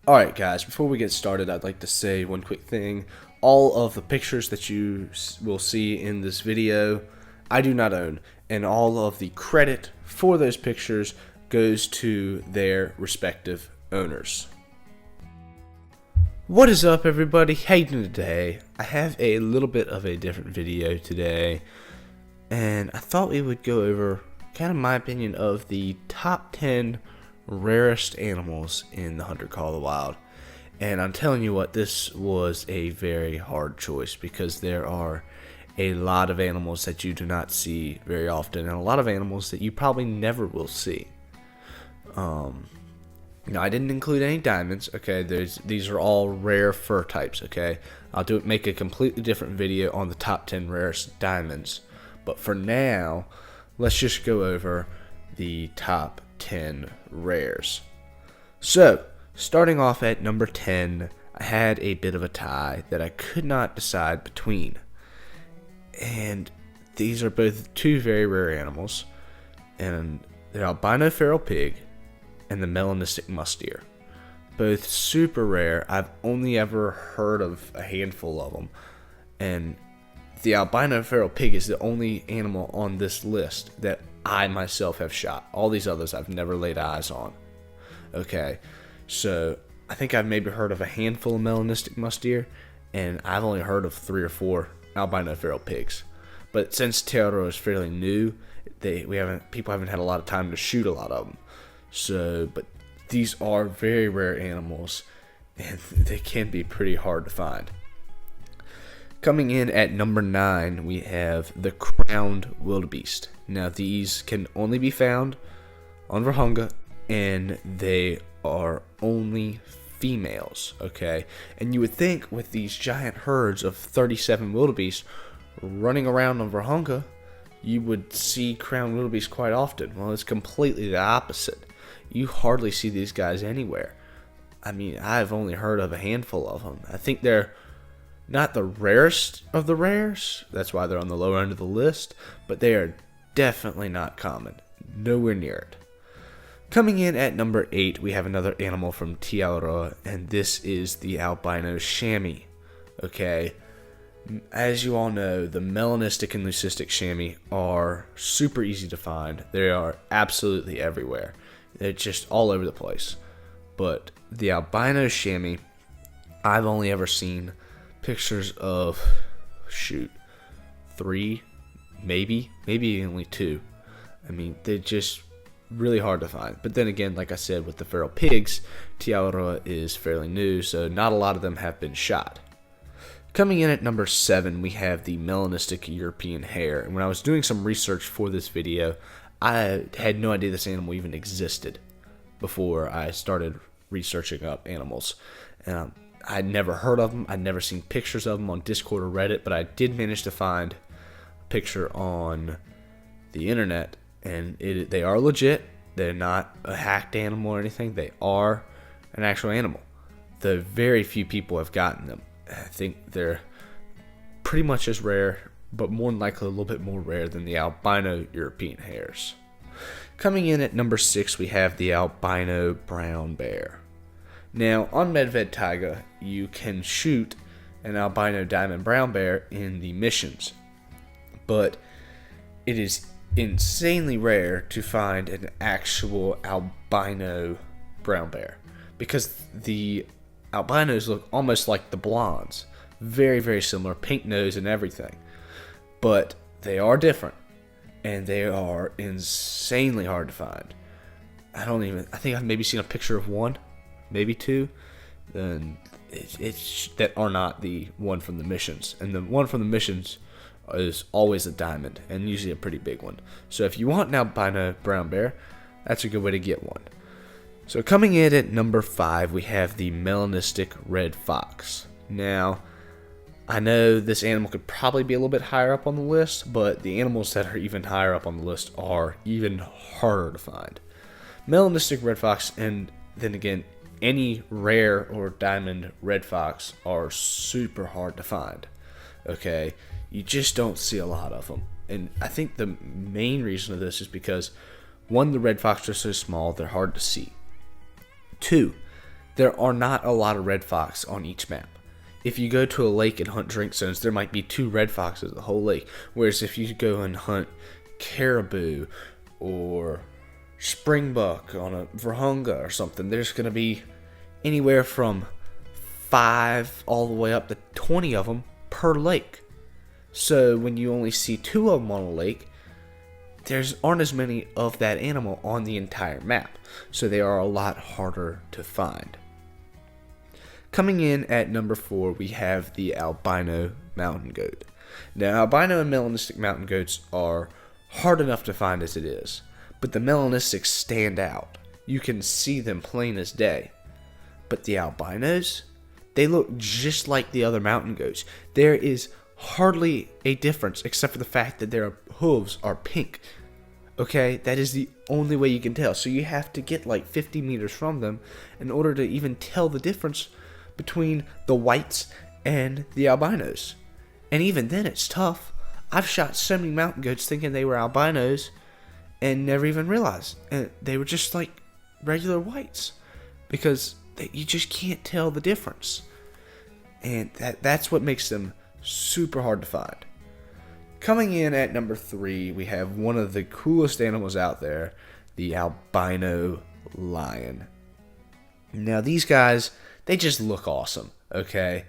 Alright guys, before we get started, I'd like to say one quick thing. All of the pictures that you will see in this video, I do not own, and all of the credit for those pictures goes to their respective owners. What is up everybody? How you doing today? I have a little bit of a different video today, and I thought we would go over kind of my opinion of the top 10 rarest animals in the Hunter Call of the Wild. And I'm telling you what, this was a very hard choice because there are a lot of animals that you do not see very often, and a lot of animals that you probably never will see. I didn't include any diamonds. Okay, these are all rare fur types. Okay, I'll make a completely different video on the top 10 rarest diamonds, but for now let's just go over the top 10 rares. So starting off at number 10, I had a bit of a tie that I could not decide between, and these are both two very rare animals, and the Albino Feral Pig and the Melanistic Red Deer. Both super rare. I've only ever heard of a handful of them, and the Albino Feral Pig is the only animal on this list that I myself have shot. All these others I've never laid eyes on. Okay, so I think I've maybe heard of a handful of Melanistic Red Deer, and I've only heard of 3 or 4 Albino Feral Pigs. But since Aotearoa is fairly new, people haven't had a lot of time to shoot a lot of them. So, but these are very rare animals, and they can be pretty hard to find. Coming in at number 9, we have the crowned wildebeest. Now, these can only be found on Virunga, and they are only females, okay? And you would think with these giant herds of 37 wildebeest running around on Virunga, you would see crowned wildebeest quite often. Well, it's completely the opposite. You hardly see these guys anywhere. I mean, I've only heard of a handful of them. I think they're not the rarest of the rares, that's why they're on the lower end of the list, but they are definitely not common. Nowhere near it. Coming in at number 8, we have another animal from Aotearoa, and this is the Albino Chamois. Okay, as you all know, the melanistic and leucistic chamois are super easy to find. They are absolutely everywhere. They're just all over the place. But the albino chamois, I've only ever seen pictures of, 3, maybe only 2. I mean, they're just really hard to find. But then again, like I said, with the feral pigs, Aotearoa is fairly new, so not a lot of them have been shot. Coming in at number 7, we have the Melanistic European hare. And when I was doing some research for this video, I had no idea this animal even existed before I started researching up animals. I'd never heard of them. I'd never seen pictures of them on Discord or Reddit, but I did manage to find a picture on the internet, and they are legit. They're not a hacked animal or anything. They are an actual animal. The very few people have gotten them. I think they're pretty much as rare, but more than likely a little bit more rare than the albino European hares. Coming in at number 6, we have the albino brown bear. Now, on Medved Taiga, you can shoot an albino diamond brown bear in the missions, but it is insanely rare to find an actual albino brown bear because the albinos look almost like the blondes. Very, very similar, pink nose and everything. But they are different, and they are insanely hard to find. I think I've maybe seen a picture of 1, maybe 2, and it's that are not the one from the missions. And the one from the missions is always a diamond, and usually a pretty big one. So if you want an albino brown bear, that's a good way to get one. So coming in at number 5, we have the Melanistic Red Fox. Now, I know this animal could probably be a little bit higher up on the list, but the animals that are even higher up on the list are even harder to find. Melanistic Red Fox, and then again, any rare or diamond red fox are super hard to find. Okay, you just don't see a lot of them. And I think the main reason of this is because, one, the red fox are so small, they're hard to see. 2, there are not a lot of red fox on each map. If you go to a lake and hunt drink zones, there might be 2 red foxes the whole lake. Whereas if you go and hunt caribou or springbuck on a Virunga or something, there's going to be anywhere from 5 all the way up to 20 of them per lake. So when you only see 2 of them on a lake, aren't as many of that animal on the entire map. So they are a lot harder to find. Coming in at number 4, we have the albino mountain goat. Now, albino and melanistic mountain goats are hard enough to find as it is, but the melanistics stand out. You can see them plain as day. But the albinos, they look just like the other mountain goats. There is hardly a difference except for the fact that their hooves are pink. Okay, that is the only way you can tell. So you have to get like 50 meters from them in order to even tell the difference between the whites and the albinos. And even then it's tough. I've shot so many mountain goats thinking they were albinos and never even realized. And they were just like regular whites because you just can't tell the difference. And that's what makes them super hard to find. Coming in at number 3, we have one of the coolest animals out there, the Albino Lion. Now these guys, they just look awesome, okay?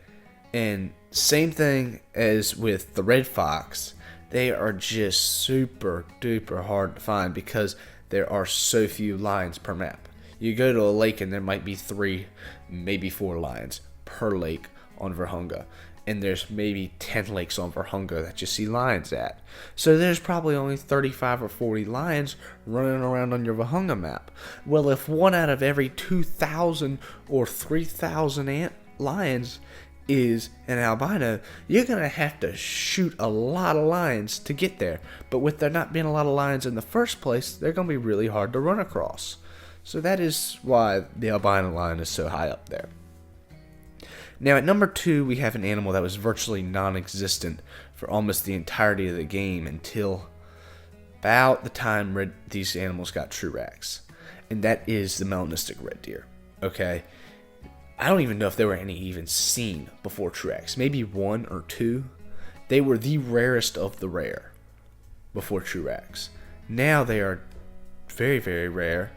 And same thing as with the Red Fox, they are just super duper hard to find because there are so few lions per map. You go to a lake and there might be 3, maybe 4 lions per lake on Virunga. And there's maybe 10 lakes on Virunga that you see lions at. So there's probably only 35 or 40 lions running around on your Virunga map. Well, if 1 out of every 2,000 or 3,000 lions is an albino, you're going to have to shoot a lot of lions to get there. But with there not being a lot of lions in the first place, they're going to be really hard to run across. So that is why the albino lion is so high up there. Now at number 2, we have an animal that was virtually non-existent for almost the entirety of the game until about the time these animals got true rags. And that is the Melanistic Red Deer. Okay? I don't even know if there were any even seen before true rags. Maybe 1 or 2. They were the rarest of the rare before true rags. Now they are very, very rare.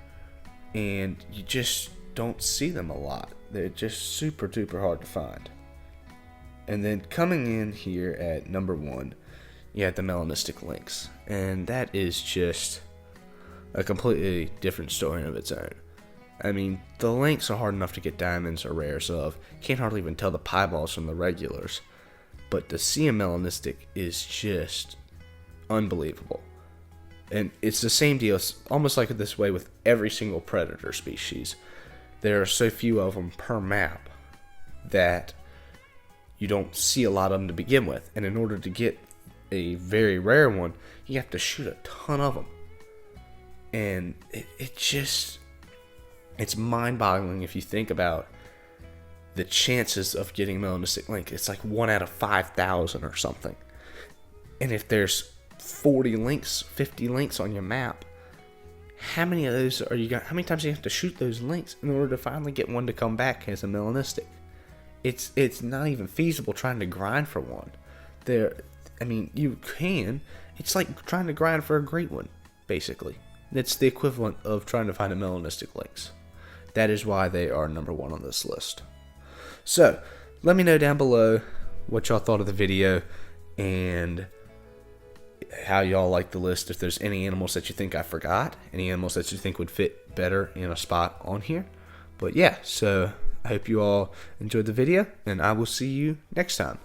And you just don't see them a lot. They're just super duper hard to find. And then coming in here at number 1, you have the Melanistic Lynx. And that is just a completely different story of its own. I mean, the lynx are hard enough to get diamonds or rares of. Can't hardly even tell the pieballs from the regulars. But to see a melanistic is just unbelievable. And it's the same deal. It's almost like this way with every single predator species. There are so few of them per map that you don't see a lot of them to begin with. And in order to get a very rare one, you have to shoot a ton of them. And it's mind-boggling if you think about the chances of getting Melanistic Lynx. It's like 1 out of 5,000 or something. And if there's 40 lynx, 50 lynx on your map, how many of those are you got? How many times do you have to shoot those lynx in order to finally get one to come back as a melanistic? It's not even feasible trying to grind for one. You can. It's like trying to grind for a great one, basically. It's the equivalent of trying to find a melanistic lynx. That is why they are number 1 on this list. So, let me know down below what y'all thought of the video and how y'all like the list. If there's any animals that you think I forgot, any animals that you think would fit better in a spot on here. But yeah, so I hope you all enjoyed the video, and I will see you next time.